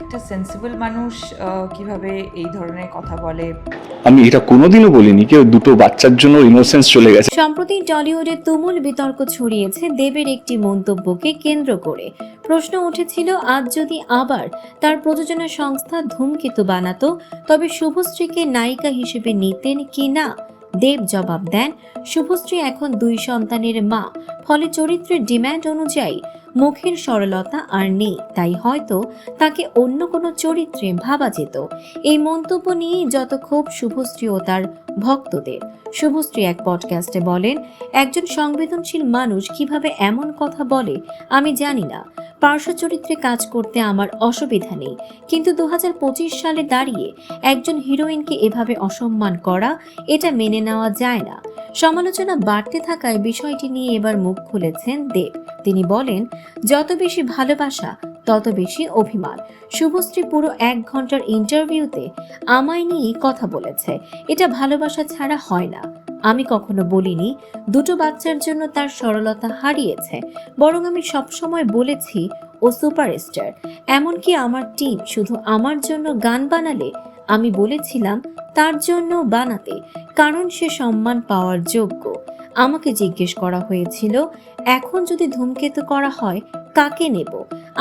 একটা সেন্সিবল মানুষ কিভাবে এই ধরনের কথা বলে। আমি এটা কোনোদিনও বলিনি কেউ দুটো বাচ্চার জন্য ইনোসেন্স চলে গেছে। সম্প্রতি টলিউডে তুমুল বিতর্ক ছড়িয়েছে দেবের একটি মন্তব্যকে কেন্দ্র করে। প্রশ্ন উঠেছিল, আজ যদি আবার তার প্রযোজনা সংস্থা ধূমকেতু বানাতো তবে শুভশ্রীকে নায়িকা হিসেবে নিতেন কি না। দেব জবাব দেন, শুভশ্রী এখন 2 সন্তানের মা, ফলে চরিত্রের ডিমান্ড অনুযায়ী মুখের সরলতা আর নেই, তাই হয়তো তাকে অন্য কোনো চরিত্রে ভাবা যেত। এই মন্তব্য নিয়েই যত ক্ষোভ শুভশ্রী ও তার ভক্তদের। শুভশ্রী এক পডকাস্টে বলেন, একজন সংবেদনশীল মানুষ কিভাবে এমন কথা বলে আমি জানি না। পার্শ্ব চরিত্রে কাজ করতে আমার অসুবিধা নেই, কিন্তু 2025 সালে দাঁড়িয়ে একজন হিরোইনকে এভাবে অসম্মান করা, এটা মেনে নেওয়া যায় না। সমালোচনা বাড়তে থাকায় বিষয়টি নিয়ে এবার মুখ খুলেছেন দেব। তিনি বলেন, যত বেশি ভালোবাসা তত বেশি অভিমান। শুভশ্রী পুরো 1 ঘন্টার ইন্টারভিউতে আমায় নিয়ে কথা বলেছে, এটা ভালোবাসা ছাড়া হয় না। আমি কখনো বলিনি 2টো বাচ্চার জন্য তার সরলতা হারিয়েছে, বরং আমি সবসময় বলেছি ও সুপারস্টার। এমনকি আমার টিম শুধু আমার জন্য গান বানালে আমি বলেছিলাম তার জন্য বানাতে, কারণ সে সম্মান পাওয়ার যোগ্য। আমাকে জিজ্ঞেস করা হয়েছিল, এখন যদি ধূমকেতু করা হয় কাকে নেব?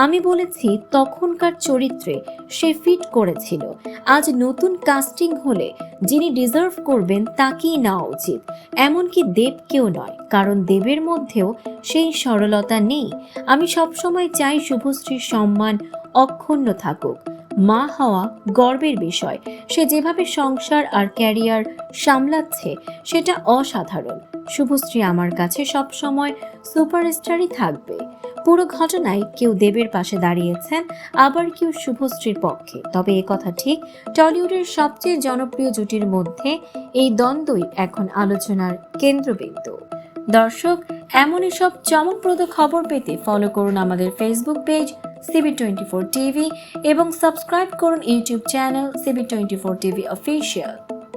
আমি বলেছি তখনকার চরিত্রে সে ফিট করেছিল। আজ নতুন কাস্টিং হলে যিনি ডিজার্ভ করবেন তাকেই নেওয়া উচিত, এমনকি দেবকেও নয়, কারণ দেবের মধ্যেও সেই সরলতা নেই। আমি সবসময় চাই শুভশ্রীর সম্মান অক্ষুণ্ণ থাকুক। মা হওয়া গর্বের বিষয়, সে যেভাবে সংসার আর ক্যারিয়ার সামলাচ্ছে সেটা অসাধারণ। শুভশ্রী আমার কাছে সবসময় সুপারস্টারই থাকবে। পুরো ঘটনায় কেউ দেবের পাশে দাঁড়িয়েছেন, আবার কেউ শুভশ্রীর পক্ষে। তবে একথা ঠিক, টলিউডের সবচেয়ে জনপ্রিয় জুটির মধ্যে এই দ্বন্দ্বই এখন আলোচনার কেন্দ্রবিন্দু। দর্শক, এমনই সব চমকপ্রদ খবর পেতে ফলো করুন আমাদের ফেসবুক পেজ CB24 TV এবং সাবস্ক্রাইব করুন YouTube channel CB24 TV official.